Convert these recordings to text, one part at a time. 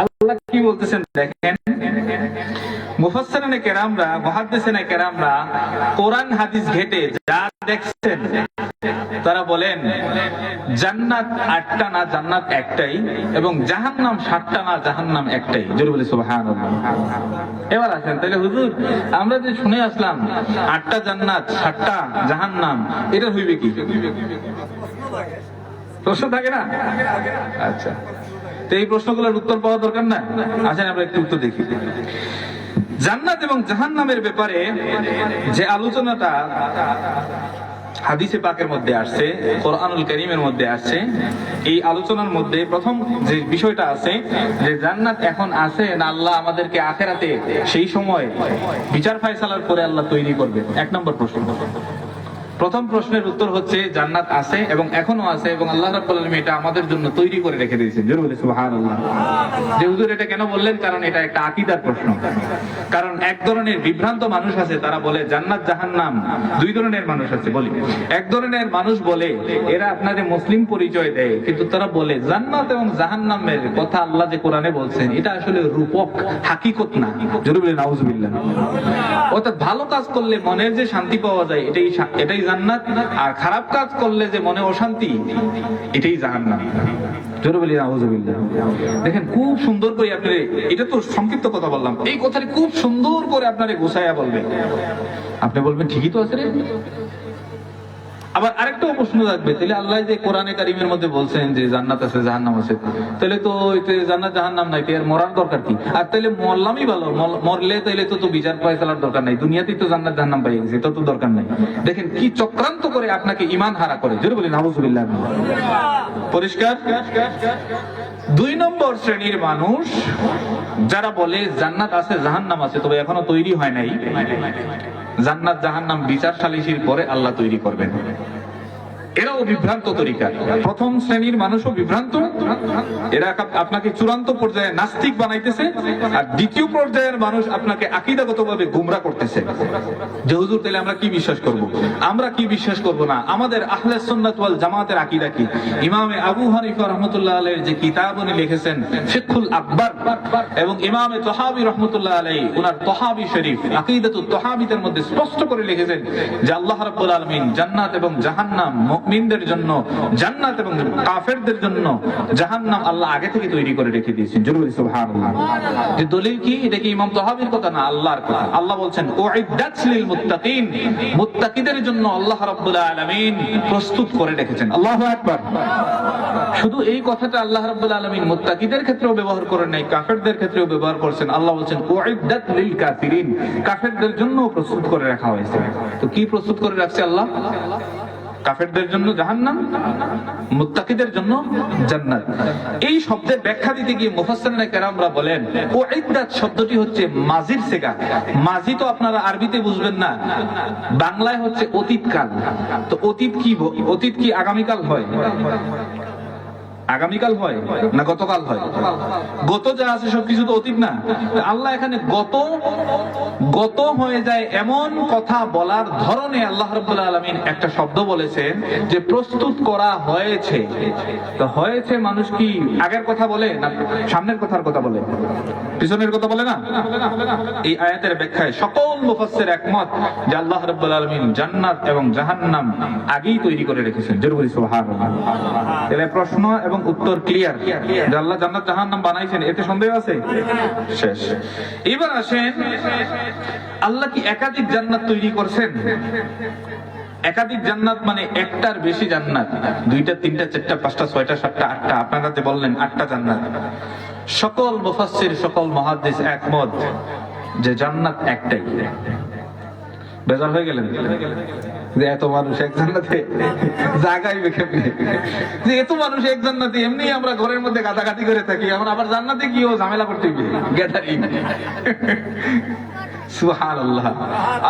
আল্লাহ কি বলতেছেন দেখেন, মুফাসসিরিনে কেরামরা, মুহাদ্দিসিনে কেরামরা কোরআন হাদিস ঘেটে যা দেখছেন তারা বলেন জান্নাত 8টা না, জান্নাত একটাই, এবং জাহান্নাম 7টা না, জাহান্নাম একটাই। জোরে বলি সুবহানাল্লাহ। এবার আসেন, তাহলে হুজুর আমরা যে শুনে আসলাম 8টা জান্নাত 7টা জাহান্নাম, এটা হইবে কি? প্রশ্ন থাকে না? আচ্ছা, তো এই প্রশ্নগুলোর উত্তর পাওয়া দরকার না? আসেন আমরা একটু উত্তর দেখি। জান্নাত এবং জাহান্নামের ব্যাপারে যে আলোচনাটা হাদিসে পাকের মধ্যে আসছে, কোরআনুল কারীমের মধ্যে আসছে, এই আলোচনার মধ্যে প্রথম যে বিষয়টা আছে যে জান্নাত এখন আছে না আল্লাহ আমাদেরকে আখিরাতে সেই সময় বিচার ফায়সালার পরে আল্লাহ তৈরি করবে, 1 নম্বর প্রশ্ন। প্রথম প্রশ্নের উত্তর হচ্ছে জান্নাত আছে এবং এখনো আছে, এবং আল্লাহ রাব্বুল আলামিন এটা আমাদের জন্য তৈরি করে রেখে দিয়েছেন। জোরে বলি সুবহানাল্লাহ। যে হুজুর এটা কেন বললেন? কারণ এটা একটা আকীদার প্রশ্ন। কারণ এক ধরনের বিভ্রান্ত মানুষ আছে, তারা বলে জান্নাত জাহান্নাম, 2 ধরনের মানুষ আছে বলি। এক ধরনের মানুষ বলে এরা আপনাদের মুসলিম পরিচয় দেয়, কিন্তু তারা বলে জান্নাত এবং জাহান্নামের কথা আল্লাহ যে কোরআনে বলছেন এটা আসলে রূপক, হাকিকত না। জোরে বলি নাউজুবিল্লাহ। অর্থাৎ ভালো কাজ করলে মনের যে শান্তি পাওয়া যায় এটাই জান্নাত, আর খারাপ কাজ করলে যে মনে অশান্তি এটাই জাহান্নাম। জোরে বলি নাউজুবিল্লাহ। দেখেন খুব সুন্দর করে আপনারে, এটা তো সংক্ষিপ্ত কথা বললাম, এই কথাটি খুব সুন্দর করে আপনারে গোছায়া বলবেন। আপনি বলবেন ঠিকই তো আছে রে। আবার আরেকটাও প্রশ্ন থাকবে, তাহলে আল্লাহ যে কোরআনে কারীমের মধ্যে বলছেন যে জান্নাত আছে জাহান্নাম আছে, তাহলে তো জান্নাত জাহান্নাম নাই, এর মরার দরকার কি? আর তাহলে মরলামই ভালো, মরলে তাহলে তো বিচার ফায়সালার দরকার নাই, দুনিয়াতেই তো জান্নাত জাহান্নাম পেয়ে গেছে, তো দরকার নাই। দেখেন কি চক্রান্ত করে আপনাকে ঈমান হারা করে। জোরে বলি নাউজুবিল্লাহ। পরিষ্কার? 2 নম্বর শ্রেণীর মানুষ যারা বলে জান্নাত আছে জাহান্নাম আছে, তবে এখনো তৈরি হয় নাই, জান্নাত জাহান্নাম বিচার সালিসির পরে আল্লাহ তৈরি করবেন, এরাও বিভ্রান্ত তরিকা। প্রথম শ্রেণীর মানুষও বিভ্রান্ত, এরা আপনাকে চূড়ান্ত পর্যায়ে নাস্তিক বানাইতেছে, আর দ্বিতীয় পর্যায়ের মানুষ আপনাকে আকীদাগতভাবে গোমরা করতেছে। যে হুজুর তাহলে আমরা কি বিশ্বাস করব? আমরা কি বিশ্বাস করব না? আমাদের আহলে সুন্নাত ওয়াল জামাতের আকীদা কি? ইমামে আবু হানিফা রাহমাতুল্লাহ আলাইহির যে কিতাব উনি লিখেছেন ফিকহুল আকবার, এবং ইমামে তাহাবী রাহমাতুল্লাহ আলাইহি ওনার তাহাবী শরীফ আকীদাতুত তাহাবীদের মধ্যে স্পষ্ট করে লিখেছেন যে আল্লাহ রাব্বুল আলামিন জান্নাত এবং জাহান্নাম, মুমিনদের জন্য জান্নাত এবং কাফেরদের জন্য জাহান্নাম আল্লাহ আগে থেকে তৈরি করে রেখে দিয়েছেন। জোরে বলি সুবহানাল্লাহ। যে দলিল কি? এটা কি ইমাম তাহাবীর কথা না, আল্লাহর কথা। আল্লাহ বলছেন উইদ্দাত লিল মুত্তাকিন, মুত্তাকিদের জন্য আল্লাহ রাব্বুল আলামিন প্রস্তুত করে রেখেছেন। আল্লাহু আকবার। শুধু এই কথাটা আল্লাহ রাব্বুল আলামিন মুত্তাকিদের ক্ষেত্রেও ব্যবহার করেন নাই, কাফেরদের ক্ষেত্রেও ব্যবহার করছেন। আল্লাহ বলছেন উইদ্দাত লিল কাফিরিন, কাফেরদের জন্য প্রস্তুত করে রাখা হয়েছে। তো কি প্রস্তুত করে রাখছে আল্লাহ? কাফেরদের জন্য জাহান্নাম, মুত্তাকিদের জন্য জান্নাত। এই শব্দের ব্যাখ্যা দিতে গিয়ে মুফাসসিরিনে কেরামরা বলেন উইদ্দাত শব্দটি হচ্ছে মাজির সিগা। মাজি তো আপনারা আরবিতে বুঝবেন না, বাংলায় হচ্ছে অতীতকাল। তো অতীত কি আগামীকাল হয়? আগামীকাল হয় না গতকাল হয়? গত যা আছে সবকিছু তো অতীত না। আল্লাহ এখানে গত হয়ে যায় এমন কথা বলার ধরনে আল্লাহ রাব্বুল আলামিন একটা শব্দ বলেছেন যে প্রস্তুত করা হয়েছে। তো হয়েছে মানুষ কি আগের কথা বলে না সামনের কথার কথা বলে? পিছনের কথা বলে না? এই আয়াতের ব্যাখ্যায় সকল মুফাসসির একমত যে আল্লাহ রাব্বুল আলামিন জান্নাত এবং জাহান্নাম আগেই তৈরি করে রেখেছেন। জোরে বলি সুবহানাল্লাহ। তাহলে প্রশ্ন এবং উত্তর ক্লিয়ার যে আল্লাহ জান্নাত জাহান্নাম বানাইছেন, এতে সন্দেহ আছে? শেষ। এবার আসেন, আল্লাহ কি একাধিক জান্নাত তৈরি করছেন? একাধিক জান্নাত মানে একটার বেশি জান্নাত, 2টা 3টা 4টা 5টা 6টা 7টা 8টা, আপনারা যে বললেন 8টা জান্নাত। সকল মুফাসসির সকল মুহাদ্দিস একমত যে জান্নাত একটাই। বেজার হয়ে গেলেন যে এত মানুষ এক জান্নাতে জায়গায় বেখেপে, যে এত মানুষ এক জান্নাতে, এমনি আমরা ঘরের মধ্যে গাদাগাদি করে থাকি, এখন আবার জান্নাতে গিয়েও ঝামেলা করতে হবে, গ্যাদারিং। সুবহানাল্লাহ।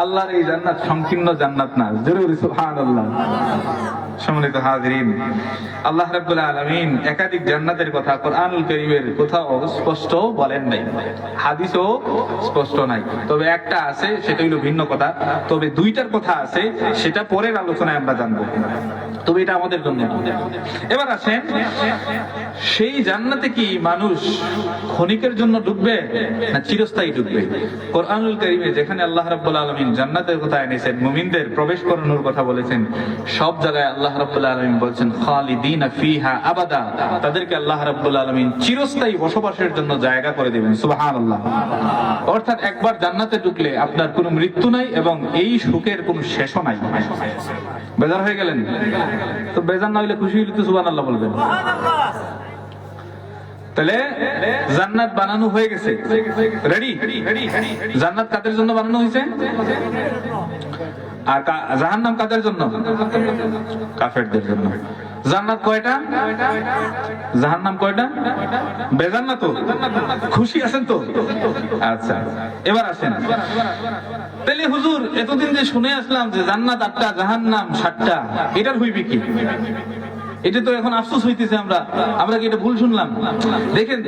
আল্লাহর এই জান্নাত সংকীর্ণ জান্নাত না। জরুরি সুবহানাল্লাহ। সম্মানিত হাজিরিন, আল্লাহ রাব্বুল আলামিন একাধিক জান্নাতের কথা কোরআনুল কারীমের কোথাও স্পষ্ট বলেন নাই, হাদিসেও স্পষ্ট নাই। তবে একটা আছে, সেটা হলো ভিন্ন কথা। তবে দুইটার কথা আছে, সেটা পরের আলোচনায় আমরা জানবো। তবে এটা আমাদের জন্য। এবার আসেন, সেই জান্নাতে কি মানুষ ক্ষণিকের জন্য ঢুকবে না চিরস্থায়ী ঢুকবে? কোরআনুল কারীমে যেখানে আল্লাহ রাব্বুল আলামিন জান্নাতের কথা এনেছেন, মুমিনদের প্রবেশ করানোর কথা বলেছেন, সব জায়গায় আল্লাহ রাব্বুল আলামিন বলেছেন খালিদিনা ফিহা আবাদা, তাদেরকে আল্লাহ রাব্বুল আলামিন চিরস্থায়ী বসবাসের জন্য জায়গা করে দিবেন। সুবহানাল্লাহ। অর্থাৎ একবার জান্নাতে ঢুকলে আপনার কোনো মৃত্যু নাই এবং এই সুখের কোনো শেষও নাই। বেজার হয়ে গেলেন? তো বেজার না হইলে খুশি হইলে তো সুবহানাল্লাহ বলবেন। তাহলে জান্নাত বানানো হয়ে গেছে, রেডি। জান্নাত কাদের জন্য বানানো হয়েছে? আর জাহান্নাম কাদের জন্য? কাফেরদের জন্য। জান্নাত কয়টা? জাহান্নাম কয়টা? বেজান না তো? খুশি আছেন তো? আচ্ছা, এবার আসেন। তাহলে হুজুর এতদিন যে শুনে আসলাম যে জান্নাত 8টা, জাহান্নাম 7টা, এটার হইবে কি? এটা তো এখন আফসোস হইতেছে, আমরা কি এটা ভুল শুনলাম? দেখেন,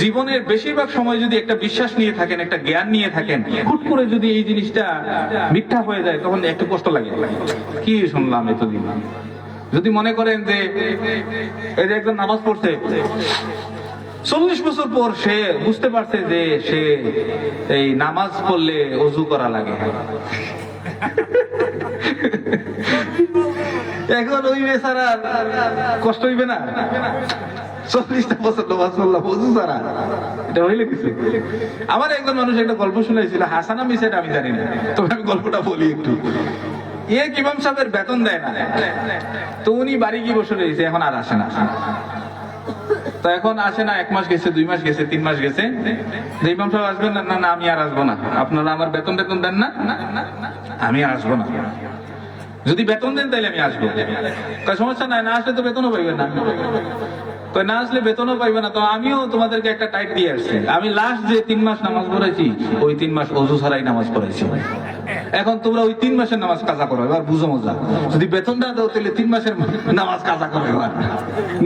জীবনের বেশিরভাগ সময় যদি একটা বিশ্বাস নিয়ে থাকেন, একটা জ্ঞান নিয়ে থাকেন, হুট করে যদি এই জিনিসটা মিথ্যা হয়ে যায়, তখন একটু কষ্ট লাগে। কি শুনলাম এতদিন? যদি মনে করেন যে এই যে একজন নামাজ পড়ছে, 40 বছর পর সে বুঝতে পারছে যে সে এই নামাজ পড়লে ওযু করা লাগে, এখন ওই বেচারা কষ্ট হইবে না? 40টা বছর নামাজ পড়লাম ওযু ছাড়া, এটা হইলে কিছু? আমার একজন মানুষ একটা গল্প শুনাইছিল, হাসানা মিসাইড আমি জানি না, তবে আমি গল্পটা বলি একটু। ইমাম সাহেবের বেতন দেয় না, তো উনি বাড়ি গিয়ে বসে রয়েছে, এখন আর আসে না। তো এখন আসে না, 1 মাস গেছে, 2 মাস গেছে, 3 মাস গেছে, যে ইমাম সাহেব আসবেন না, না আমি আর আসবো না, আপনারা আমার বেতন দেন না, আমি আর আসবো না। যদি বেতন দেন তাহলে আমি আসবো। সমস্যা নাই, না আসলে তো বেতনও পাইবে না। না আসলে বেতনও পাইবে না, তো আমিও তোমাদেরকে একটা টাইট দিয়ে আসছি। আমি লাস্ট যে 3 মাস নামাজ পড়েছি, ওই 3 মাস ওযু ছাড়াই নামাজ পড়েছি। এখন তোমরা ওই 3 মাসের নামাজ কাজা করো, এবার বুঝো মজা। যদি বেতনটা দাও তাহলে 3 মাসের নামাজ কাজা করো এবার।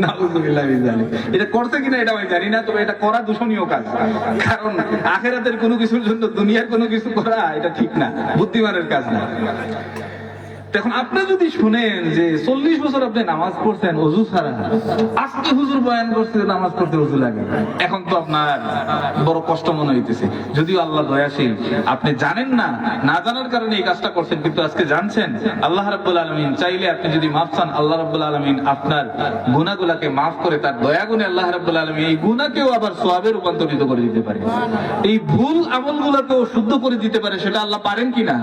নাউযুবিল্লাহ মিন যালিক। এটা করতে কিনা এটা আমি জানি না, তবে এটা করা দূষণীয় কাজ। কারণ আখিরাতের কোনো কিছুর জন্য দুনিয়ার কোনো কিছু করা এটা ঠিক না, বুদ্ধিমানের কাজ না। এখন আপনি যদি শুনেন যে 40 বছর আপনি নামাজ পড়ছেন ওযু ছাড়া, আজকে হুজুর বয়ান করছে নামাজ পড়তে ওযু লাগে, এখন তো আপনার বড় কষ্ট মনে হইতেছে। যদিও আল্লাহ দয়াশীল, আপনি জানেন না, না জানার কারণে এই কাজটা করছেন, কিন্তু আজকে জানছেন। আল্লাহ রাব্বুল আলামিন চাইলে আপনি যদি মাফ চান, আল্লাহ রাব্বুল আলামিন আপনার গুনাহগুলোকে মাফ করে তার দয়া গুণে আল্লাহ রাব্বুল আলামিন এই গুনাহকেও আবার সওয়াবে রূপান্তরিত করে দিতে পারে। এই ভুল আমলগুলোকেও শুদ্ধ করে দিতে পারে, সেটা আল্লাহ পারেন কিনা?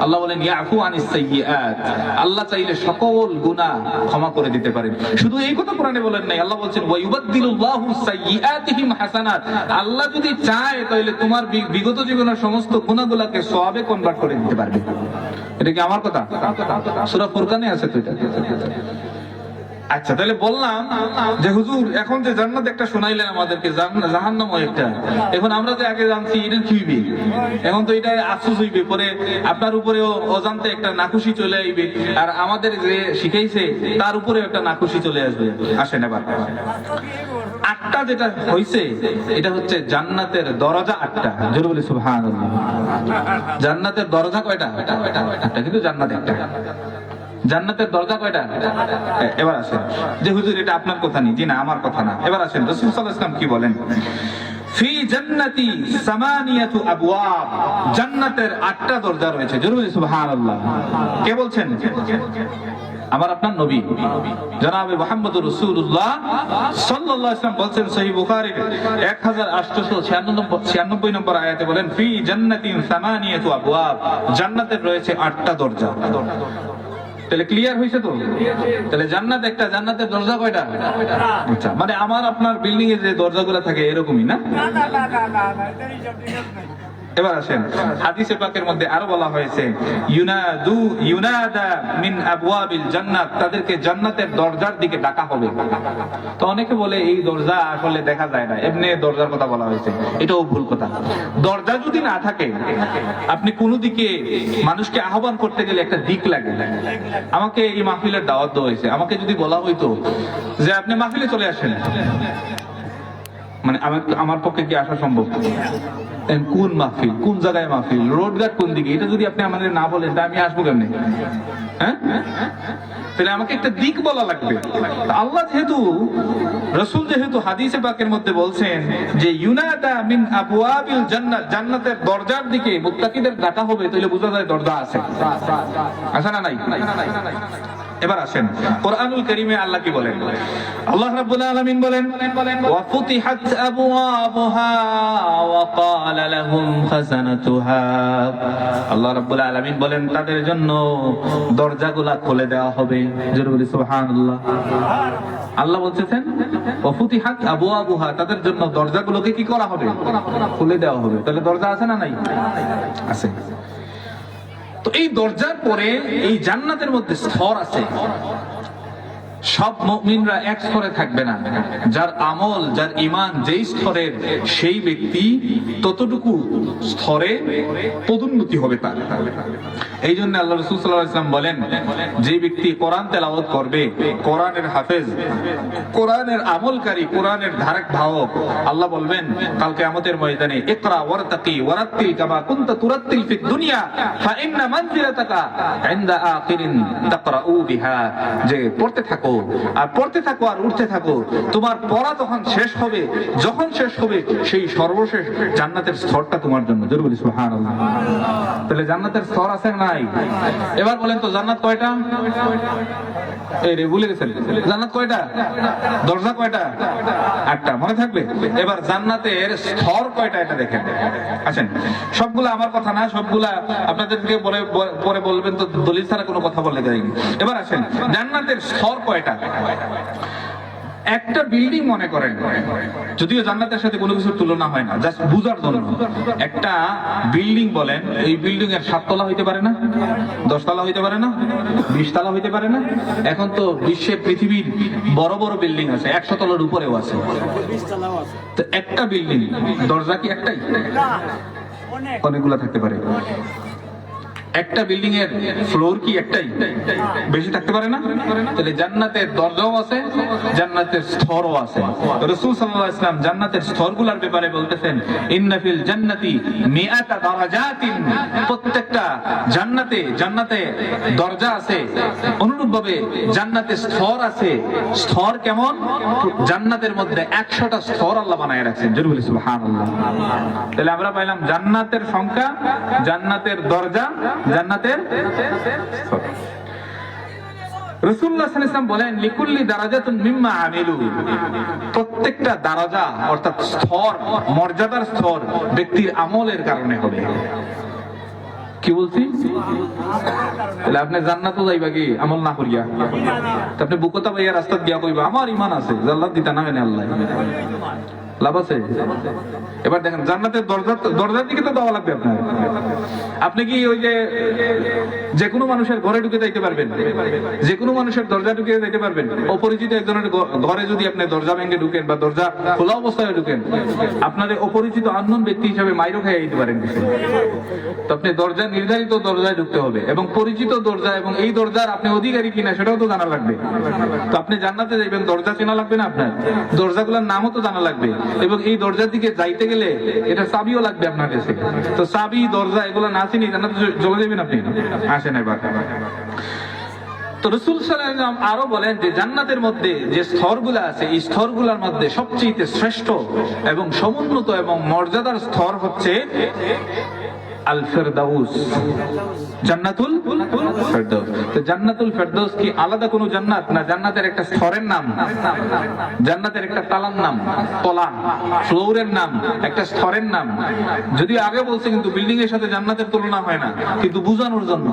আল্লাহ বলেন ইয়াফু আনিস সাইয়্যাত, আল্লাহ চাইলে সকল গুনাহ ক্ষমা করে দিতে পারেন। শুধু এই কথা কোরআনে বলেন নাই, আল্লাহ বলেন ওয়া ইউবাদদিলুল্লাহু সাইয়্যাতিহিম হাসানাত। আল্লাহ যদি চায় তাহলে তোমার বিগত জীবনের সমস্ত গুনাহগুলোকে সওয়াবে কনভার্ট করে দিতে পারবে। এটা কি আমার কথা? সূরা ফুরকানে আছে তো এটা। আচ্ছা, তাহলে বললাম যে হুজুর এখন যে জান্নাত একটা শোনাইলেন আমাদেরকে, জাহান্নামও একটা। এখন আমরা যে আগে জানছি এটা কি হইবে, এখন তো এটা আফসোস হইবে, পরে আপনার উপরে অজান্তে একটা নাখুশি চলে আসবে, আর আমাদের যে শিখাইছে তার উপরে একটা নাখুশি চলে আসবে। আসেন এবার 8টা যেটা হইছে, এটা হচ্ছে জান্নাতের দরজা 8টা। জোরে বলি সুবহানাল্লাহ। জান্নাতের দরজা কয়টা? 8টা, কিন্তু জান্নাত একটা। জান্নাতের দরজা কয়টা? এবার আসেন যে হুজুর এটা আপনার কথা নেই, জি না আমার কথা না। এবার আসেন রাসূল সাল্লাল্লাহু আলাইহি ওয়াসাল্লাম কি বলেন? ফি জান্নাতি সামানিয়াতু আবওয়াব, জান্নাতের 8টা দরজা রয়েছে। জোরে বলি সুবহানাল্লাহ। কে বলছেন? আমার আপনার নবী জনাবে মুহাম্মদুর রাসূলুল্লাহ সাল্লাল্লাহু আলাইহি ওয়াসাল্লাম বলেন, সহিহ বুখারীর 1896 নম্বর আয়াতে বলেন, ফি জান্নাতিন সামানিয়াতু আবওয়াব, জান্নাতের রয়েছে 8টা দরজা। তাহলে ক্লিয়ার হয়েছে তো? তাহলে জান্নাত একটা, জান্নাতের দরজা কয়টা? আচ্ছা, মানে আমার আপনার বিল্ডিং এ যে দরজাগুলো থাকে এরকমই না? এবার আসেন, হাদিসে পাকের মধ্যে আরো বলা হয়েছে ইউনাদা মিন আবওয়াবিল জান্নাত, তাদেরকে জান্নাতের দরজার দিকে ডাকা হবে। তো অনেকে বলে এই দরজা আসলে দেখা যায় না, এমনি দরজার কথা বলা হয়েছে, এটাও ভুল কথা। দরজা যদি না থাকে, আপনি কোনো দিকে মানুষকে আহ্বান করতে গেলে একটা দিক লাগে। আমাকে এই মাহফিলের দাওয়াত দেওয়া হয়েছে, আমাকে যদি বলা হইতো যে আপনি মাহফিলে চলে আসেন, মানে আমার পক্ষে কি আসা সম্ভব? কোন মাহফিল, কোন জায়গায় মাহফিল, রোড ঘাট কোন দিকে, এটা যদি আপনি আমাদের না বলেন তা আমি আসবো কেমনে? হ্যাঁ, তাহলে আমাকে একটা দিক বলা লাগবে। আল্লাহ যেহেতু, রাসূল যেহেতু হাদিসে পাকের মধ্যে বলছেন যে ইউনাদা মিন আবওয়াবিল জান্নাত, জান্নাতের দরজার দিকে মুত্তাকিদের ডাকা হবে, তাহলে বোঝা যায় দরজা আছে। আছে না নাই? এবার আসেন, কোরআনুল কারীমে আল্লাহ কি বলেন? আল্লাহ রাব্বুল আলামিন বলেন ওয়া ফুতিহাত আবওয়াবুহা ওয়া ক্বালা লাহুম খাযানাতুহা। আল্লাহ রাব্বুল আলামিন বলেন তাদের জন্য দরজাগুলো খুলে দেওয়া হবে। জোরে বলি সুবহানাল্লাহ। আল্লাহ বলতেছেন ওয়া ফুতিহাত আবওয়াবুহা, তাদের জন্য দরজাগুলোকে কি করা হবে? খুলে দেওয়া হবে। তাহলে দরজা আছে না নাই? আছে। তো এই দরজার পরে এই জান্নাতের মধ্যে স্তর আছে। সব মুমিনরা এক স্তরে থাকবে না। যার আমল, যার ঈমান যেই স্তরের, সেই ব্যক্তি ততটুকু স্তরে পদোন্নতি হবে তার। এই জন্য আল্লাহ রাসূল সাল্লাল্লাহু আলাইহি ওয়াসাল্লাম বলেন, যে ব্যক্তি কোরআন তেলাওয়াত করবে, কোরআনের হাফেজ, কোরআনের আমলকারী, কোরআনের ধারক বাহক, আল্লাহ বলবেন কাল কিয়ামতের ময়দানে ইকরা ওয়ারতাকি ওয়ারাত্তিল কামা কুনতা তুরাত্তিল ফিদ দুনিয়া ফাইন্না মানজিলাতাকা ইনদা আখিরিন তাকরাউ বিহা। যে পড়তে থাকো আর পড়তে থাকো আর উঠতে থাকো, তোমার পড়া তখন শেষ হবে, যখন শেষ হবে সেই সর্বশেষ জান্নাতের স্তরটা তোমার জন্য। জোরে বলি সুবহানাল্লাহ। তাহলে জান্নাতের স্তর আছে নাই? এবার বলেন তো জান্নাত কয়টা? এই রে ভুলে গেছেন, জান্নাত কয়টা? দরজা কয়টা? 8টা, মনে থাকবে। এবার জান্নাতের স্তর কয়টা এটা দেখেন। আছেন, সবগুলা আমার কথা না, সবগুলা আপনাদেরকে পরে বলবেন, তো দলিল ছাড়া কোনো কথা বলে যায়নি। এবার আসেন, জান্নাতের স্তর কয়টা? একটা বিল্ডিং মনে করেন, যদিও জান্নাতের সাথে কোনো কিছুর তুলনা হয় না, জাস্ট বুঝার জন্য। একটা বিল্ডিং বলেন, এই বিল্ডিং এর 7 তলা হইতে পারে না, 10 তলা হইতে পারে না, 20 তলা হইতে পারে না? এখন তো বিশ্বে পৃথিবীর বড় বড় বিল্ডিং আছে, 100 তলার উপরেও আছে। তো একটা বিল্ডিং, দরজা কি একটাই? অনেকগুলা থাকতে পারে। একটা বিল্ডিং এর ফ্লোর কি একটাই? বেশি থাকতে পারে না? তাহলে জান্নাতের দরজাও আছে, জান্নাতের স্তরও আছে। রাসূল সাল্লাল্লাহু আলাইহি ওয়াসাল্লাম জান্নাতের স্তরগুলোর ব্যাপারে বলতেছেন ইন্না ফিল জান্নাতি মিআতা দারাজাতিন। প্রত্যেকটা জান্নাতে দরজা আছে, অনুরূপভাবে জান্নাতে স্তর আছে। স্তর কেমন? জান্নাতের মধ্যে 100টা স্তর আল্লাহ বানায় রাখছেন। জোরে বলি সুবহানাল্লাহ। তাহলে আমরা পাইলাম জান্নাতের সংখ্যা, জান্নাতের দরজা, জান্নাতের স্তর। রাসূলুল্লাহ সাল্লাল্লাহু আলাইহি ওয়াসাল্লাম বলেন লিকুল্লি দারাজাতুন মিম্মা আমিলু। প্রত্যেকটা দারাজা অর্থাৎ স্তর, মর্যাদার স্তর ব্যক্তির আমলের কারণে হবে। কি বলছি? তাহলে আপনি জান্নাতও যাইবা কি আমল না করিয়া? আপনি বুকতা ভাইয়া রাস্তা দিয়া কইবা আমার ঈমান আছে, জান্নাত দিতা না কেন আল্লাহ? লাভ আছে? এবার দেখেন জান্নাতের দরজার দিকে তো দেওয়া লাগবে আপনার। আপনি কি ওই যে কোনো মানুষের ঘরে ঢুকে যাইতে পারবেন? যে কোনো মানুষের দরজা ঢুকে যাইতে পারবেন? অপরিচিত একজনের ঘরে যদি আপনি দরজা ভেঙে ঢুকেন বা দরজা খোলা অবস্থায় ঢুকেন, আপনার অপরিচিত আননোন ব্যক্তি হিসাবে মাইরও খাইয়ে দিতে পারেন। তো আপনি দরজা, নির্ধারিত দরজায় ঢুকতে হবে এবং পরিচিত দরজা, এবং এই দরজার আপনি অধিকারী কিনা সেটাও তো জানা লাগবে। তো আপনি জান্নাতে যাইবেন, দরজা চেনা লাগবে না? আপনার দরজাগুলোর নামও তো জানা লাগবে, এবং এই দরজার দিকে যাইতে গেলে এটা চাবিও লাগবে আপনার কাছে। তো চাবি, দরজা এগুলো না চিনি জান্নাতে চলে যাবেন আপনি? আসেন এবার। তো রাসূল সাল্লাল্লাহু আলাইহি ওয়াসাল্লাম আরো বলেন যে জান্নাতের মধ্যে যে স্তরগুলো আছে, এই স্তরগুলোর মধ্যে সবচেয়ে শ্রেষ্ঠ এবং সমুন্নত এবং মর্যাদার স্তর হচ্ছে আল ফেরদাউস, জান্নাতুল ফেরদাউস। তো জান্নাতুল ফেরদাউস কি আলাদা কোনো জান্নাত না? জান্নাতের একটা স্তরের নাম, জান্নাতের একটা তালার নাম, তলা ফ্লোরের নাম, একটা স্তরের নাম। যদিও আগে বলছে, কিন্তু বিল্ডিং এর সাথে জান্নাতের তুলনা হয় না, কিন্তু বুঝানোর জন্য।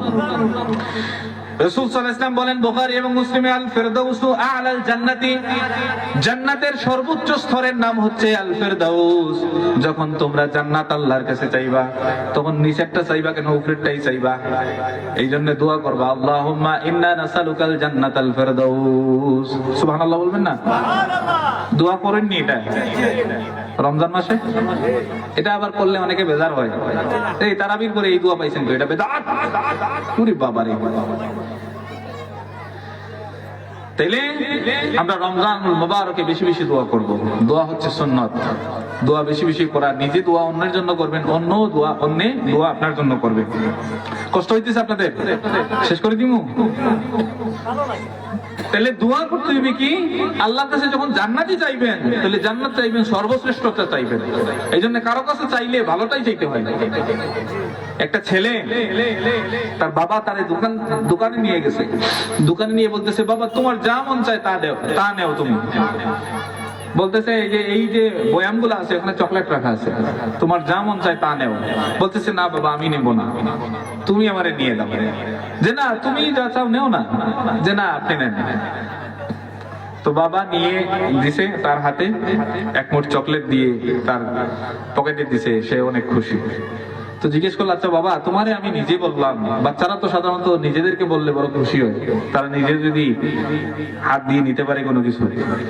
রাসূল সাল্লাল্লাহু আলাইহি ওয়াসাল্লাম বলেন বুখারী এবং মুসলিমে, আল ফিরদাউসু আ'লাল জান্নাতি, জান্নাতের সর্বোচ্চ স্তরের নাম হচ্ছে আল ফিরদাউস। যখন তোমরা জান্নাত আল্লাহর কাছে চাইবা তখন নিচেরটা চাইবা কেন, উপরেরটাই চাইবা। এই জন্য দোয়া করবা, আল্লাহুম্মা ইন্না নাসালুকাল জান্নাতাল ফিরদাউস। সুবহানাল্লাহ বলবেন না? দোয়া করেননি এটা রমজান মাসে? এটা আবার করলে অনেকে বেজার হয়, এই তারাবির পরে এই দোয়া পাইছেন তো, এটা বেদাত। ওরে বাবারে। তাইলে আমরা রমজানুল মুবারকে বেশি বেশি দোয়া করব। দোয়া হচ্ছে সুন্নাত, দোয়া বেশি বেশি করা। নিজে দোয়া অন্যের জন্য করবেন, অন্য দোয়া আপনার জন্য করবে। কষ্ট হইতেছে আপনাদের? শেষ করে দিমু? তাহলে দোয়া করতে হবে কি, আল্লাহর কাছে যখন জান্নাতই চাইবেন তাহলে জান্নাত চাইবেন, সর্বশ্রেষ্ঠতা চাইবেন। এই জন্য কারো কাছে চাইলে ভালোটাই চাইতে হয়। একটা ছেলে তার বাবা তারে দোকানে নিয়ে গেছে, দোকানে নিয়ে বলতেছে, বাবা তোমার যা মন চায় তা নেও তুমি। বলতেছে এই যে বয়ামগুলো আছে ওখানে চকলেট রাখা আছে, তোমার যা মন চায় তা নেও। বলতেছে না বাবা আমি নেবো না, তুমি আমারে নিয়ে দাও। যে না তুমি যা চাও নেও না, যে না আপনি নেন। তো বাবা নিয়ে দিছে তার হাতে, এক মুঠ চকলেট দিয়ে তার পকেটে দিছে, সে অনেক খুশি। তো জিজ্ঞেস করলো, আচ্ছা বাবা তোমারে আমি নিজে বললাম, বাচ্চারা তো সাধারণত নিজেদেরকে বললে বড় খুশি হয়, তারা নিজে যদি হাত দিয়ে নিতে পারে কোনো কিছু,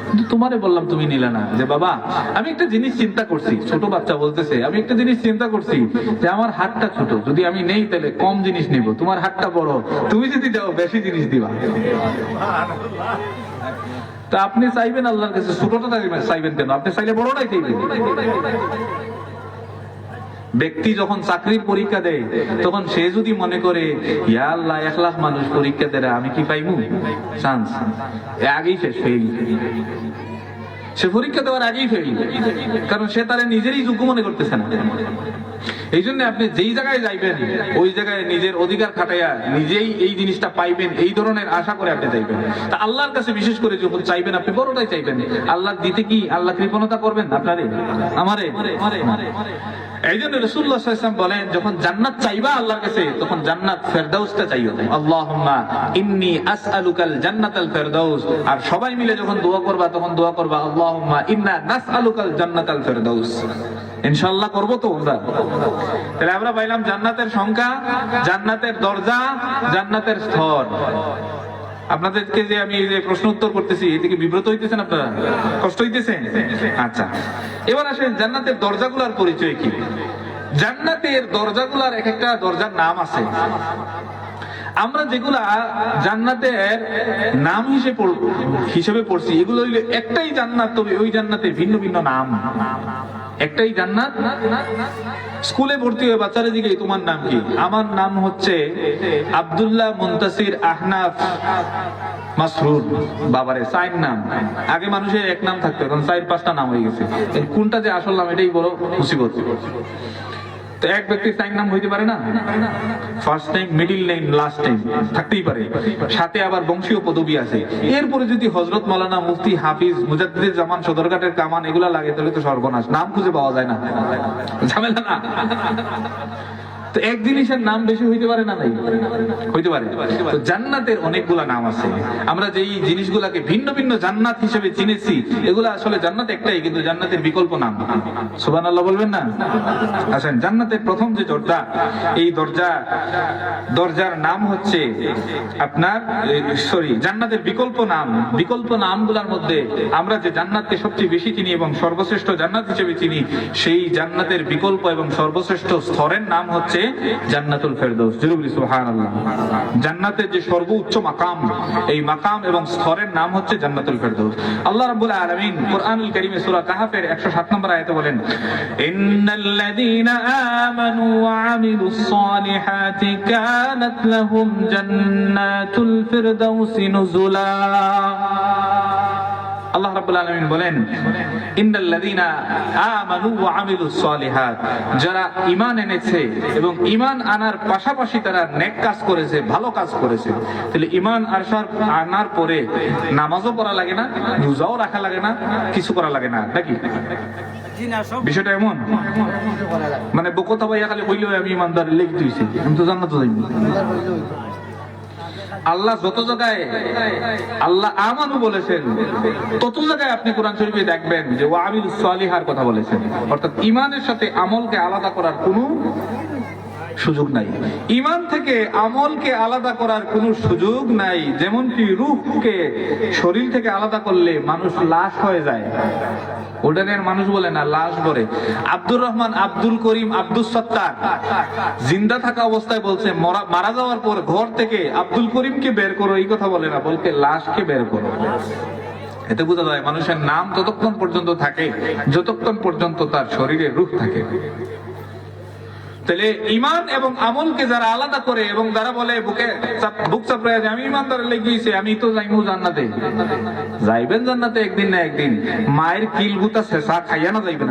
কিন্তু তোমারে বললাম তুমি নিলে না। যে বাবা আমি একটা জিনিস চিন্তা করছি, ছোট বাচ্চা বলতেছে, আমি একটা জিনিস চিন্তা করছি যে আমার হাতটা ছোট, যদি আমি নেই তাহলে কম জিনিস নিব, তোমার হাতটা বড়, তুমি যদি দাও বেশি জিনিস দিবা। তা আপনি চাইবেন আল্লাহর কাছে ছোটটা চাইবেন কেন? আপনি চাইলে বড়টাই চাইবেন। ব্যক্তি যখন চাকরির পরীক্ষা দেয় তখন সে যদি মনে করে ইয়া আল্লাহ 1 লাখ মানুষ পরীক্ষা দেয়, আমি কি পাইবো চান্স, আগেই শেষ ফেল। সে পরীক্ষা দেওয়ার আগেই ফেল, কারণ সে তার নিজেরই যোগ্য মনে করতেছে না। এই জন্য আপনি যেই জায়গায় যাইবেন ওই জায়গায় নিজের অধিকার খাটাইয়া নিজেই এই জিনিসটা পাইবেন, এই ধরনের আশা করে আপনি যাইবেন। তা আল্লাহর কাছে বিশেষ করে যখন চাইবেন আপনি বড়টাই চাইবেন। আল্লাহ দিতে কি আল্লাহ কৃপণতা করবেন আপনারে আমারে? এই জন্য রাসূলুল্লাহ সাল্লাল্লাহু আলাইহি ওয়াসাল্লাম বলেন, যখন জান্নাত চাইবা আল্লাহর কাছে তখন জান্নাত ফেরদাউসটা চাইও, আল্লাহুম্মা ইন্নী আসআলুকাল জান্নাতাল ফেরদাউস। আর সবাই মিলে যখন দোয়া করবা তখন দোয়া করবা, আল্লাহুম্মা ইন্না নাসআলুকাল জান্নাতাল ফেরদাউস। ইনশাআল্লাহ করব তো আমরা। তাহলে আমরা পাইলাম জান্নাতের সংখ্যা, জান্নাতের দরজা, জান্নাতের স্তর। আপনাদেরকে যে আমি যে প্রশ্ন উত্তর করতেছি এদিকে বিব্রত হইতেছেন আপনারা? কষ্ট হইতেছে? আচ্ছা, এবার আসেন জান্নাতের দরজাগুলোর পরিচয় কি। জান্নাতের দরজাগুলোর এক একটা দরজার নাম আছে। আমরা যেগুলা জান্নাতের নাম হিসেবে পড়ছি এগুলো হইলে একটাই জান্নাত, তবে ওই জান্নাতের ভিন্ন ভিন্ন নাম। একটাই জান্নাত। স্কুলে ভর্তি হয়ে বাচ্চারা দিকে তোমার নাম কি? আমার নাম হচ্ছে আব্দুল্লাহ মুনতাসির আহনাফ মাসরুর। বাবারে 4 নাম। আগে মানুষের এক নাম থাকতো, এখন 4-5টা নাম হয়ে গেছে। কোনটা যে আসল নাম এটাই বড় মুসিবত। তো এক ব্যক্তির 4 নাম হইতে পারে না? First time, middle name, last time থাকতেই পারে, সাথে আবার বংশীয় পদবি আছে। এরপরে যদি হযরত মাওলানা মুফতি হাফিজ মুজাদ্দিদ জামান সদরঘাটের কামান এগুলা লাগে তাহলে তো সর্বনাশ, নাম খুঁজে পাওয়া যায় না, ঝামেলা না? তো এক জিনিসের নাম বেশি হইতে পারে না? নাই হইতে পারে। তো জান্নাতের অনেকগুলা নাম আছে। আমরা যেই জিনিসগুলাকে ভিন্ন ভিন্ন জান্নাত হিসেবে চিনেছি এগুলা আসলে জান্নাত একটাই, কিন্তু জান্নাতের বিকল্প নাম। সুবহানাল্লাহ বলবেন না? আসেন, জান্নাতের প্রথম যে দরজা, এই দরজার নাম হচ্ছে আপনার জান্নাতের বিকল্প নামগুলোর মধ্যে আমরা যে জান্নাতকে সবচেয়ে বেশি চিনি এবং সর্বশ্রেষ্ঠ জান্নাত হিসেবে চিনি, সেই জান্নাতের বিকল্প এবং সর্বশ্রেষ্ঠ স্তরের নাম হচ্ছে জান্নাতুল ফেরদৌস। জরুরি সুবহানাল্লাহ। জান্নাতের যে সর্বোচ্চ মাকাম, এই মাকাম এবং স্তরের নাম হচ্ছে জান্নাতুল ফেরদৌস। আল্লাহ রাব্বুল আলামিন কুরআনুল কারীমে সূরা কাহফের 107 নম্বর আয়াতে বলেন, ইন্নাল্লাযীনা আমানু ওয়া আমিলুস সালিহাতি কানাত লাহুম জান্নাতুল ফিরদাউসি নুজুলা। আল্লাহ রাব্বুল আলামিন বলেন, ইন্নাল্লাযীনা আমানু ওয়া আমিলুস সালিহাত, যারা ঈমান এনেছে এবং ঈমান আনার পাশাপাশি তারা নেক কাজ করেছে, ভালো কাজ করেছে। তাহলে ঈমান আনার পরে নামাজও পড়া লাগে না, রোজাও রাখা লাগে না, কিছু করা লাগে না, নাকি? বিষয়টা এমন মানে বকতা ভাইয়া খালি কইলেও আমি ইমানদার লেগে দিয়েছি, আমি তো জান্নাতে যাইনি। আল্লাহ যত জায়গায় আল্লাহ আমানু বলেছেন, তত জায়গায় আপনি কোরআন শরীফে দেখবেন যে ওয়া আমিলুস সালিহার কথা বলেছেন। অর্থাৎ ঈমানের সাথে আমলকে আলাদা করার কোনো সুযোগ নাই। ঈমান থেকে আমলকে আলাদা করার কোনো সুযোগ নাই। যেমনটি রূহকে শরীর থেকে আলাদা করলে মানুষ লাশ হয়ে যায়, ওটানের মানুষ বলে না, লাশ বলে। আব্দুর রহমান, আব্দুল করিম, আব্দুল সত্তার জিন্দা থাকা অবস্থায় বলছে মারা যাওয়ার পর ঘর থেকে আব্দুল করিমকে বের করো, এই কথা বলে না, বলতে লাশকে বের করো। এতে বোঝা যায় মানুষের নাম ততক্ষণ পর্যন্ত থাকে যতক্ষণ পর্যন্ত তার শরীরে রূহ থাকে। তাহলে ঈমান এবং আমলকে যারা আলাদা করে এবং যারা বলে বুক চাপড়ায় যে আমি ঈমানদার লেগেছি, আমি তো যাইমু জান্নাতে, যাইবেন জান্নাতে একদিন না একদিন। মায়ের কিল গুতা শেষা খাইয়া না যাইবেন।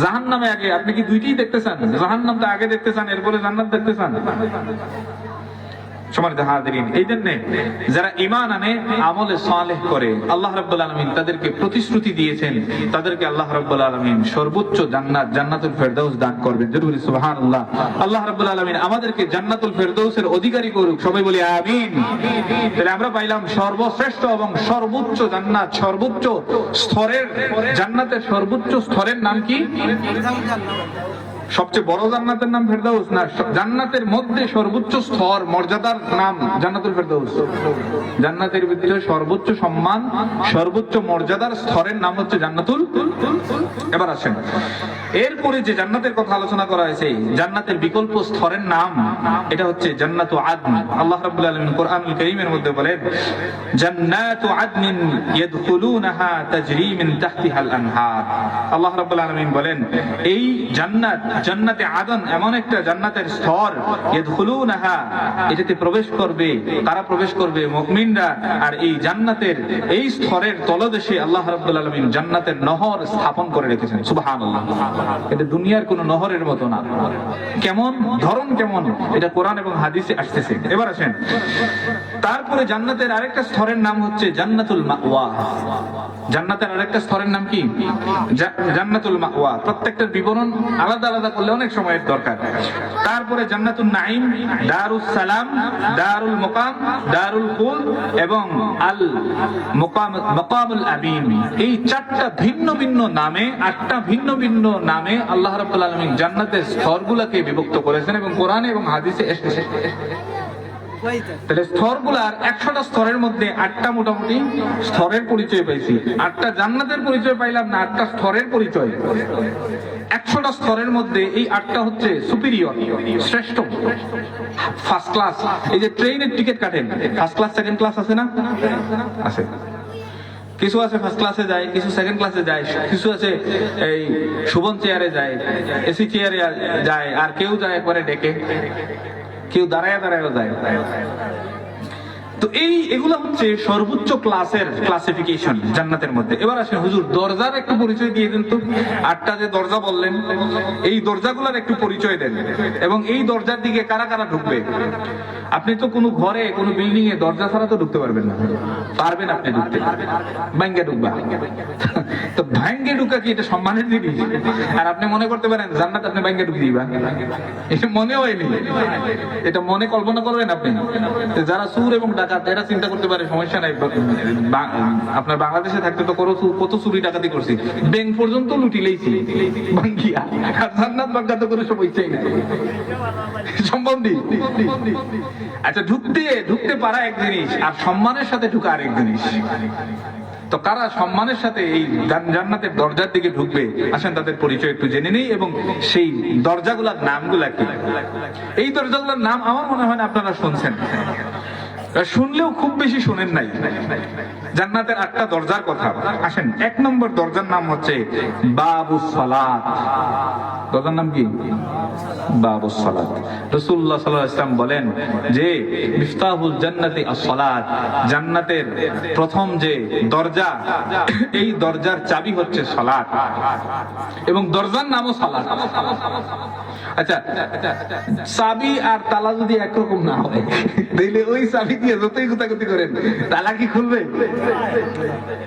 জাহান্নামে আগে আপনি কি দুইটাই দেখতে চান? জাহান্নামটা আগে দেখতে চান, এরপরে জান্নাত দেখতে চান? সম্মানিত হাজিরিন, এই জন্য যারা ঈমান আনে, আমলে সালেহ করে, আল্লাহ রাব্বুল আলামিন তাদেরকে প্রতিশ্রুতি দিয়েছেন, তাদেরকে আল্লাহ রাব্বুল আলামিন সর্বোচ্চ জান্নাত, জান্নাতুল ফেরদাউস দান করবেন। জরুরি সুবহানাল্লাহ। আল্লাহ রাব্বুল আলামিন আমাদেরকে জান্নাতুল ফেরদাউসের অধিকারী করুক, সবাই বলি আমিন। তাহলে আমরা পাইলাম সর্বশ্রেষ্ঠ এবং সর্বোচ্চ জান্নাত, সর্বোচ্চ স্তরের জান্নাতের সর্বোচ্চ স্তরের নাম কি? সবচেয়ে বড় জান্নাতের নাম ফেরদাউস না, জান্নাতের মধ্যে সর্বোচ্চ স্তর মর্যাদার নাম জান্নাতুল ফেরদাউস। জান্নাতের ভিতরে সর্বোচ্চ সম্মান, সর্বোচ্চ মর্যাদার স্তরের নাম হচ্ছে জান্নাতুল। এবার আসেন, এরপরে যে জান্নাতের কথা আলোচনা করা হয়েছে, জান্নাতের বিকল্প স্তরের নাম, এটা হচ্ছে জান্নাতু আদন। আল্লাহ রাব্বুল আলামিন কোরআনুল কারীমের মধ্যে বলেন, জান্নাতু আদনিন ইয়াদখুলুনাহা তাজরি মিন তাহতিহাল আনহার। আল্লাহ রাব্বুল আলামিন বলেন, এই জান্নাত, জান্নাতে আদন এমন একটা জান্নাতের স্তর, ইয়াদখুলুনাহা, এটাতে প্রবেশ করবে, কারা প্রবেশ করবে? মুমিনরা। আর এই জান্নাতের এই স্তরের তলদেশে আল্লাহ রাব্বুল আলামিন জান্নাতের নহর স্থাপন করে রেখেছেন। সুবহানাল্লাহ। এটা দুনিয়ার কোন নহরের মতো না। কেমন ধরন, কেমন, এটা কোরআন এবং হাদিসে আসতেছে। এবার আসেন, তারপরে জান্নাতের আরেকটা স্তরের নাম হচ্ছে জান্নাতুল মাওয়া। জান্নাতের আরেকটা স্তরের নাম কি? জান্নাতুল মাওয়া। প্রত্যেকটার বিবরণ আলাদা আলাদা করলে অনেক সময়ের দরকার। তারপরে জান্নাতুল নাঈম, দারুস সালাম, দারুল মুকাম, দারুল খুলদ এবং আল মুকাম, মাকামুল আমিন। এই চারটা ভিন্ন ভিন্ন নামে, আটটা ভিন্ন ভিন্ন নামে আল্লাহ রাব্বুল আলামিন জান্নাতের স্তরগুলোকে বিভক্ত করেছেন এবং কোরআনে এবং হাদিসে এসেছে। তাহলে স্তরগুলার 100টা স্তরের মধ্যে 8টা মোটামুটি স্তরের পরিচয় পাইছি। 8টা জান্নাতের পরিচয় পাইলাম না, 8টা স্তরের পরিচয়। 100টা স্তরের মধ্যে এই 8টা হচ্ছে সুপিরিয়র, শ্রেষ্ঠ, ফার্স্ট ক্লাস। এই যে ট্রেনের টিকিট কাটেন, ফার্স্ট ক্লাস সেকেন্ড ক্লাস আছে না? আছে। কিছু আছে ফার্স্ট ক্লাসে যায়, কিছু সেকেন্ড ক্লাসে যায়, কিছু আছে এই শুভন চেয়ারে যায়, এসি চেয়ারে যায়, আর কেউ যায় একবারে ডেকে, কেউ দাঁড়ায় দাঁড়ায় যায়। তো এগুলো হচ্ছে সর্বোচ্চ ক্লাসের ক্লাসিফিকেশন জান্নাতের মধ্যে। এবার আসেন, হুজুর দরজার একটু পরিচয় দিয়ে দেন তো। 8টা যে দরজা বললেন, এই দরজাগুলোর একটু পরিচয় দেন এবং এই দরজার দিকে কারা কারা ঢুকবে। আপনি তো কোনো ঘরে, কোনো বিল্ডিং এ দরজা ছাড়া তো ঢুকতে পারবেন না। পারবেন আপনি ঢুকতে? ভাঙ্গে ঢুকবা। তো ভাঙ্গে ঢুকা কি এটা সম্মানের জিনিস? আর আপনি মনে করতে পারেন জান্নাত আপনি ভাঙ্গে ঢুকে দিবা, এটা মনে হয়নি, এটা মনে কল্পনা করবেন আপনি। যারা সুর এবং ডাকাত, এরা চিন্তা করতে পারে সমস্যা নাই, আপনার বাংলাদেশে থাকতে তো কত চুরি ডাকাতি করছি, ব্যাংক পর্যন্ত লুটি লেইছি ভাঙ্গিয়া, আর জান্নাত ভাঙ্গা তো কোনো সমস্যাই নাই, সম্ভব নেই। আচ্ছা, ঢুকতে পারা এক জিনিস, আর সম্মানের সাথে ঢুকা আরেক জিনিস। তো কারা সম্মানের সাথে এই জান্নাতের দরজার দিকে ঢুকবে, আসেন তাদের পরিচয় একটু জেনে নেই এবং সেই দরজাগুলোর নামগুলা কি। এই দরজাগুলোর নাম আমার মনে হয় না আপনারা শুনছেন, শুনলেও খুব বেশি শুনেন নাই। জান্নাতের 8টা দরজার কথা। আসেন, 1 নম্বর দরজার নাম হচ্ছে বাবুস সালাত। দরজার নাম কি? বাবুস সালাত। রাসূলুল্লাহ সাল্লাল্লাহু আলাইহি ওয়াসাল্লাম বলেন যে মিফতাহুল জান্নাতি আস-সালাত, জান্নাতের প্রথম যে দরজা, এই দরজার চাবি হচ্ছে সালাত এবং দরজার নামও সালাত। আচ্ছা, চাবি আর তালা যদি একরকম না হয়, তাহলে ওই চাবি দিয়ে যতই গুতাগুতি করেন, তালা কি খুলবে?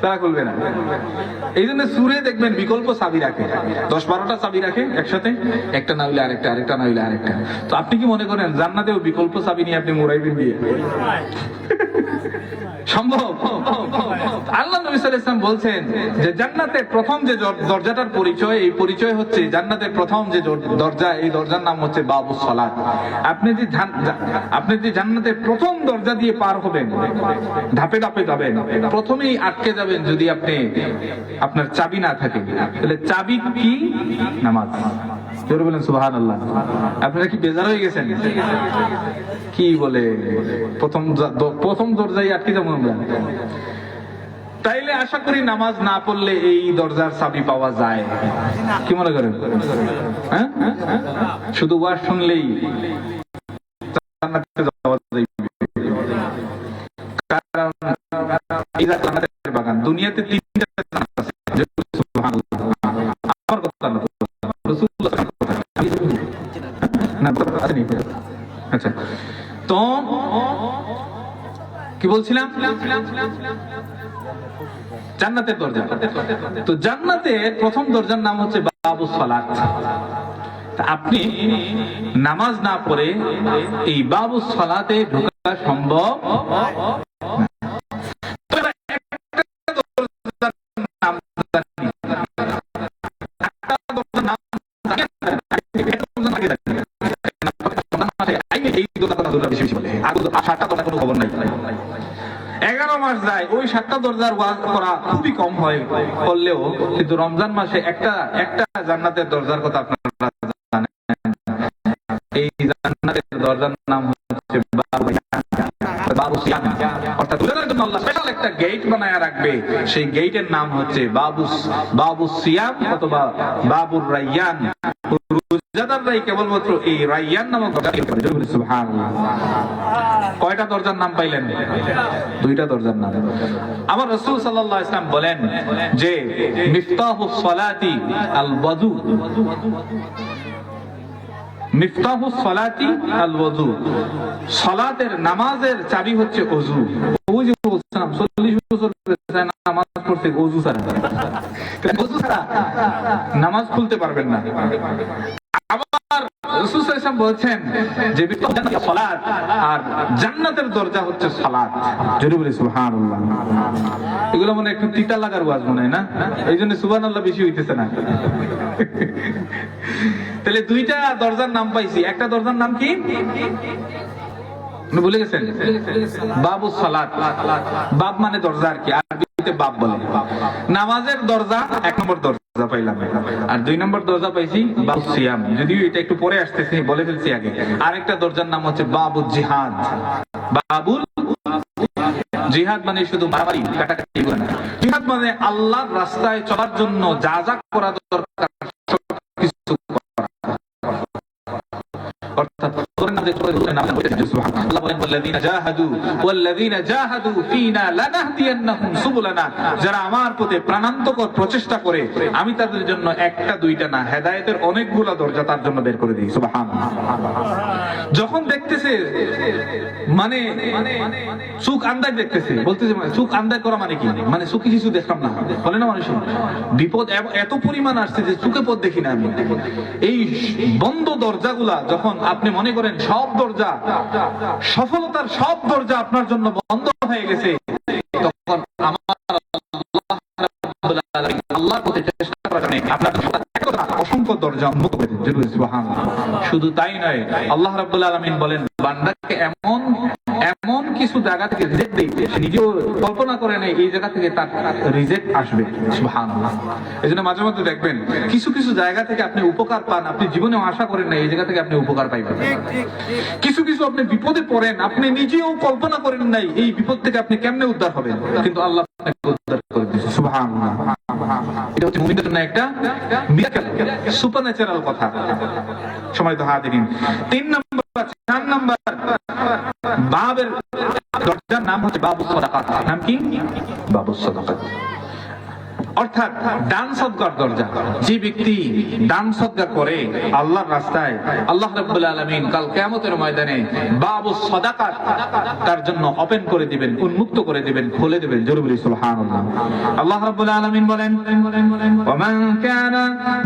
তালা খুলবে না। এই জন্য সুরে দেখবেন বিকল্প চাবি রাখে, 10-12টা চাবি রাখে, একসাথে একসাথে, একটা না হইলে আরেকটা, আরেকটা না হইলে আরেকটা। তো আপনি কি মনে করেন জান্নাতেও বিকল্প চাবি নিয়ে আপনি মোড়াইবেন দিয়ে? সম্ভব? আল্লাহ নবী সাল্লাল্লাহু আলাইহি ওয়াসাল্লাম বলছেন যে জান্নাতের প্রথম যে দরজাটার পরিচয়, এই পরিচয় হচ্ছে জান্নাতের প্রথম যে দরজা, এই দরজার নাম হচ্ছে বাবুস সালাত। আপনি যে জান্নাতের প্রথম দরজা দিয়ে পার হবেন, ধাপে ধাপে যাবেন, প্রথমেই আটকে যাবেন যদি আপনার চাবি না থাকে। তাহলে চাবি কি? নামাজ। জোরে বলেন সুবহানাল্লাহ। আপনারা কি বেজার হয়ে গেছেন? কি বলে প্রথম দরজায় আটকে যাবো আমরা? তাইলে আশা করি নামাজ না পড়লে এই দরজার চাবি পাওয়া যায়। কি মনে করেন? হ্যাঁ, শুধু ওয়াজ শুনলেই জান্নাতে যাওয়া যায়? কারণ এই জান্নাতের বাগান, দুনিয়াতে তিনটা জান্নাত আছে। সুবহানাল্লাহ। আমার কথা না, রাসূলুল্লাহ না আসেনি। আচ্ছা, তো কি বলছিলাম? জান্নাতের দরজা। তো জান্নাতের প্রথম দরজার নাম হচ্ছে বাবুস সালাত। আপনি নামাজ না পড়ে এই বাবুস সালাতে ঢোকা সম্ভব কোনো খবর নাই। 11 মাস যায়, ওই 7টা দরজার ওয়াজ করা খুবই কম হয়, করলেও কিন্তু রমজান মাসে একটা জান্নাতের দরজার কথা আপনারা জানেন। এই জান্নাতের দরজার নাম হচ্ছে বাবু সিয়াম। অর্থাৎ রোজাদারের জন্য আল্লাহ স্পেশাল একটা গেট বানায়া রাখবে, সেই গেটের নাম হচ্ছে বাবু সিয়াম অথবা বাবুর রায়্যান। রোজাদাররাই কেবলমাত্র এই রায়্যান নামক দরজা। সুবহানাল্লাহ। কয়টা দরজার নাম পাইলেন? 2টা দরজার নাম। আমার রাসূল সাল্লাল্লাহু আলাইহি ওয়াসাল্লাম বলেন যে মিফতাহুস সালাতি আল ওযু, মিফতাহুস সালাতি আল ওযু, সালাতের নামাজের চাবি হচ্ছে ওযু। ওই যে বলছিলাম 40 বছর নামাজ পড়তে ওযু ছাড়া, ওযু ছাড়া নামাজ খুলতে পারবেন না। আবার রাসূল সাল্লাল্লাহু আলাইহি ওয়াসাল্লাম বলেছেন যে মিফতাহুস সালাত আর জান্নাতের দরজা হচ্ছে সালাত। জোরে বলি সুবহানাল্লাহ। এগুলো মনে একটু তিতা লাগার ওয়াজ মনে হয় না? এইজন্য সুবহানাল্লাহ বেশি হইতেছে না। তাহলে 2টা দরজার নাম পাইছি। একটা দরজার নাম কি ভুলে গেছেন? বাবুস সালাত। বাব মানে দরজা আর কি, আরবিতে বাব বলে। নামাজের দরজা 1 নম্বর দরজা পাইলাম, আর 2 নম্বর দরজা পাইছি বাবুস সিয়াম। যদিও এটা একটু পরে আসতেছে, বলে ফেলছি আগে। আরেকটা দরজার নাম হচ্ছে বাবুল জিহাদ। বাবুল জিহাদ মানে শুধু মারামারি কাটাকাটি না, জিহাদ মানে আল্লাহর রাস্তায় চলার জন্য যা যা করা দরকার সবকিছু করা। অর্থাৎ যারা আমার পথে প্রাণান্তকর প্রচেষ্টা করে, আমি তাদের জন্য 1টা 2টা না, হেদায়েতের অনেকগুলো দরজা তার জন্য বের করে দিই। সুবহানাল্লাহ। যখন দেখতেছে মানে চোখ আন্দাজ দেখতেছে, বলতেছে চোখ আন্দাজ করা মানে কি? মানে চোখে কিছু দেখলাম না, বলে না মানুষ, বিপদ এত পরিমাণ আসছে যে চোখে পথ দেখি না আমি। এই বন্ধ দরজাগুলা যখন আপনি মনে করেন সব দরজা, সফলতার সব দরজা আপনার জন্য বন্ধ হয়ে গেছে, তখন আমার আল্লাহর পথে চেষ্টা করার জন্য আপনার অসংখ্য দরজা উন্মুক্ত করে দিন। সুবহানাল্লাহ। শুধু তাই নয়, আল্লাহ রাব্বুল আলামিন বলেন বান্দাকে এমন কিছু জায়গা থেকে রিজেক্ট দেই, নিজেও কল্পনা করে নেই এই জায়গা থেকে তার রিজেক্ট আসবে। সুবহানাল্লাহ। এজন্য মাঝে মধ্যে দেখবেন কিছু কিছু জায়গা থেকে আপনি উপকার পান, আপনি জীবনেও আশা করেন না এই জায়গা থেকে আপনি উপকার পাইবেন। কিছু কিছু আপনি বিপদে পড়েন, আপনি নিজেও কল্পনা করেন নাই এই বিপদ থেকে আপনি কেমনে উদ্ধার হবেন, কিন্তু আল্লাহ আপনাকে উদ্ধার করে দিয়েছে। সুবহানাল্লাহ। এটা হচ্ছে মুমিনদের জন্য একটা মিরাকেল, সুপারন্যাচারাল কথা। সম্মানিত হাজিরিন, 3 নম্বর 4 নম্বর বাবের দরজার নাম হচ্ছে বাবুস সাদাকাত। নাম কি? বাবুস সাদাকাত। অর্থাৎ দান সদকার দরজা। যে ব্যক্তি দান সদকা করে আল্লাহর রাস্তায়, আল্লাহ রাব্বুল আলামিন কাল কিয়ামতের ময়দানে বাবুস সাদাকাত তার জন্য ওপেন করে দিবেন, উন্মুক্ত করে দিবেন, খুলে দিবেন। জোরে বলি সুবহানাল্লাহ। আল্লাহ রাব্বুল আলামিন বলেন, ওয়া মান কানা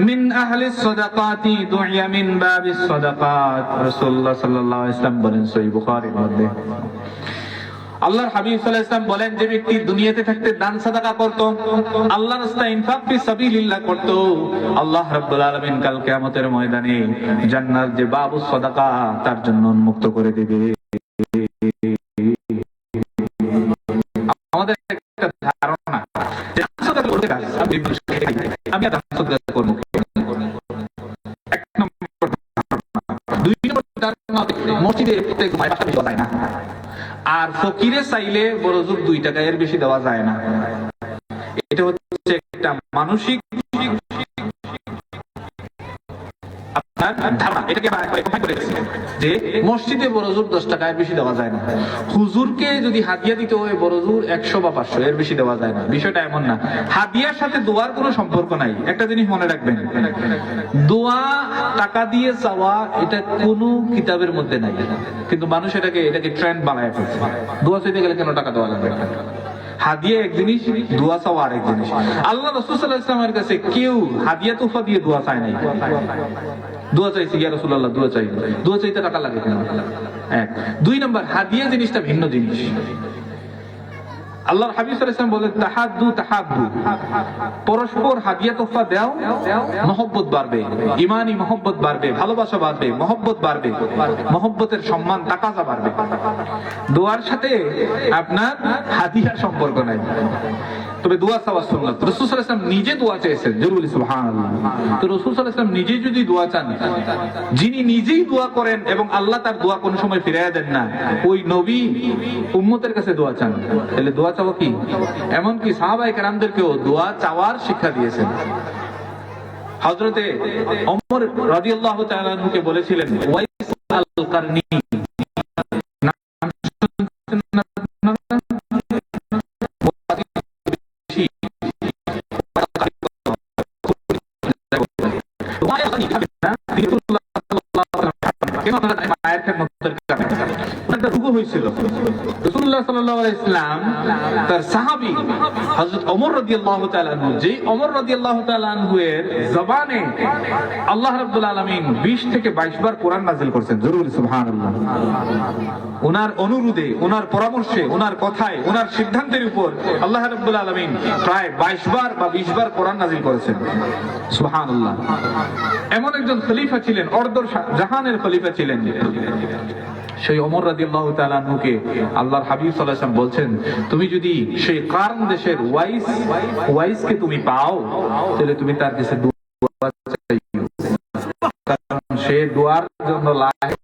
মিন আহলিস সাদাকাতি দুইয়া মিন বাবিস সাদাকাত। রাসূলুল্লাহ সাল্লাল্লাহু আলাইহি ওয়াসাল্লাম বলেন সহিহ বুখারীর মধ্যে, আল্লাহর হাবিব সাল্লাল্লাহু আলাইহি ওয়াসাল্লাম বলেন, যে ব্যক্তি দুনিয়াতে থাকতে দান সাদাকা করত, আল্লাহর রাস্তায় ইনফাক ফি সাবিলিল্লাহ করত, আল্লাহ রাব্বুল আলামিন কাল কিয়ামতের ময়দানে জান্নাত যে বাবুস সাদাকা তার জন্য উন্মুক্ত করে দিবে। আমাদের একটা ধারণা যে দান সাদাকা করতে আমি দান সাদাকা করব, এক নম্বর ধারণা। দুই নম্বর ধারণা, মসজিদে প্রত্যেক মাসে যায় না, আর ফকিরে চাইলে বড় জোর 2 টাকা এর বেশি দেওয়া যায় না। এটা হচ্ছে একটা মানসিক আপনার ধারণা। এটাকে যে মসজিদে বড় জোর 10 টাকা এর বেশি দেওয়া যায় না, হুজুরকে যদি হাদিয়া দিতে হয় বড় জোর 100 বা 500 এর বেশি দেওয়া যায় না। বিষয়টা এমন না। হাদিয়ার সাথে দোয়ার কোনো সম্পর্ক নাই। একটা জিনিস মনে রাখবেন, দোয়া টাকা দিয়ে চাওয়া এটা কোনো কিতাবের মধ্যে নাই, কিন্তু মানুষ এটাকে ট্রেন্ড বানায় ফেলছে। দোয়া চাইতে গেলে কেন টাকা দেওয়া লাগবে? হাদিয়া এক জিনিস, দোয়া চাওয়া আরেক জিনিস। আল্লাহ রাসূল সাল্লাল্লাহু আলাইহি ওয়াসাল্লামের কাছে কেউ হাদিয়া তোফা দিয়ে দোয়া চায় নাই। দোয়া চাইছি, ইয়া রাসূলুল্লাহ দোয়া চাই, দোয়া চাইতে টাকা লাগে কেন? এক। 2 নম্বর, হাদিয়া জিনিসটা ভিন্ন জিনিস। আল্লাহর হাবিব সাল্লাল্লাহু আলাইহি ওয়াসাল্লাম বলেন, তাহাদ্দু তাহাব্বু, পরস্পর হাদিয়া তোফা দাও, মহব্বত বাড়বে, ঈমানি মহব্বত বাড়বে, ভালোবাসা বাড়বে, মহব্বত বাড়বে, মহব্বতের সম্মান তাকাজা বাড়বে। দোয়ার সাথে আপনার হাদিয়ার সম্পর্ক নাই, তবে দোয়া চাওয়া সুন্নাত। রাসূল সাল্লাল্লাহু আলাইহি ওয়াসাল্লাম নিজে দোয়া চেয়েছেন। জোরে বলি সুবহানাল্লাহ। তো রাসূল সাল্লাল্লাহু আলাইহি ওয়াসাল্লাম নিজে যদি দোয়া চান, যিনি নিজেই দোয়া করেন এবং আল্লাহ তার দোয়া কোন সময় ফিরাইয়া দেন না, ওই নবী উম্মতের কাছে দোয়া চান, তাহলে দোয়া চাওয়া কি? এমনকি সাহাবায়ে কেরামদেরকেও দোয়া চাওয়ার শিক্ষা দিয়েছেন। হযরতে ওমর রাদিয়াল্লাহু তাআলা আনহুকে বলেছিলেন, ওয়াইস আল কারনি, রাসূলুল্লাহ সাল্লাল্লাহু আলাইহি ওয়াসাল্লাম তার সাহাবী হযরত ওমর রাদিয়াল্লাহু তাআলা আনহু, যে ওমর রাদিয়াল্লাহু তাআলা আনহু এর জবানে আল্লাহ রাব্বুল আলামিন 20 থেকে 22 বার কোরআন নাযিল করেছেন। জোরে বলি সুবহানাল্লাহ। ওনার অনুরোধে, ওনার পরামর্শে, ওনার কথায়, ওনার সিদ্ধান্তের উপর আল্লাহ রাব্বুল আলামিন প্রায় 22 বার বা 20 বার কোরআন নাযিল করেছেন। সুবহানাল্লাহ। এমন একজন খলিফা ছিলেন, অর্ধ জাহানের খলিফা ছিলেন। সেই ওমর রাদিয়াল্লাহু তাআলা আনহুকে আল্লাহর হাবিব সাল্লাল্লাহু আলাইহি ওয়াসাল্লাম বলছেন, তুমি যদি সেই কারণ দেশের ওয়াইসকে তুমি পাও, তাহলে তুমি তার কাছে দোয়া চাইও, কারণ সে দোয়ার জন্য লায়েক।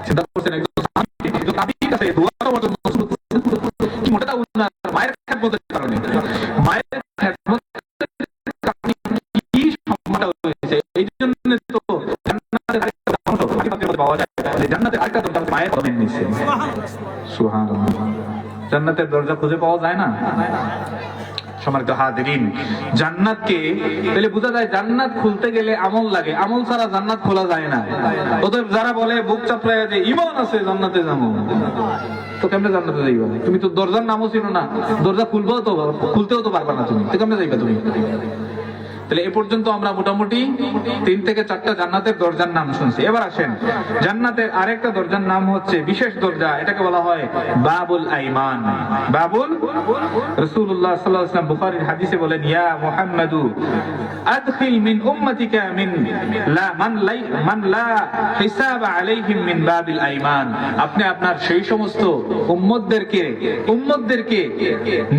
চিন্তা করছেন, একজন সাহাবীর কাছে দোয়া করার জন্য কি মোটেটা উনার মায়ের খেদমতের কারণে, মায়ের খেদমতের কারণে কি সম্মানটা হয়েছে। এই জন্য তো জান্নাতের দরজা খুঁজে পাওয়া যায় না। সম্মানিত হাজিরিন, জান্নাতকে তাহলে বোঝা যায় জান্নাত খুলতে গেলে আমল লাগে, আমল ছাড়া জান্নাত খোলা যায় না। অতএব যারা বলে বুক চাপড়ায় যে ঈমান আছে জান্নাতে যাবো, তো কেমনে জান্নাতে যাইবা? তুমি তো দরজার নামও চিনো না, দরজা খুলতেও তো পারবা না, তুমি তো কেমনে যাইবা তুমি? তাহলে এ পর্যন্ত আমরা মোটামুটি 3 থেকে 4টা জান্নাতের দরজার নাম শুনছি। এবার আসেন, জান্নাতের আরেকটা দরজার নাম হচ্ছে বিশেষ দরজা, এটাকে বলা হয় বাবুল আইমান। বাবুল, রাসূলুল্লাহ সাল্লাল্লাহু আলাইহি ওয়াসাল্লাম বুখারীর হাদিসে বলেন, ইয়া মুহাম্মাদু আদখিল মিন উম্মাতিকা মান লা হিসাব আলাইহিম মিন বাবিল আইমান। আপনি আপনার সেই সমস্ত উম্মতদেরকে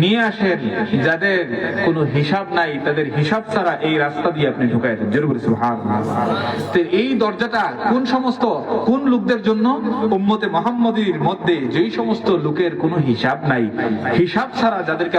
নিয়ে আসেন যাদের কোনো হিসাব নাই, তাদের হিসাব ছাড়া এই রাস্তা দিয়ে আপনি ঢুকায় দেন। জোরে বলি সুবহানাল্লাহ। তো এই দরজাটা কোন লোকদের জন্য? উম্মতে মুহাম্মাদীর মধ্যে যেই সমস্ত লোকের কোনো হিসাব নাই, হিসাব ছাড়া যাদেরকে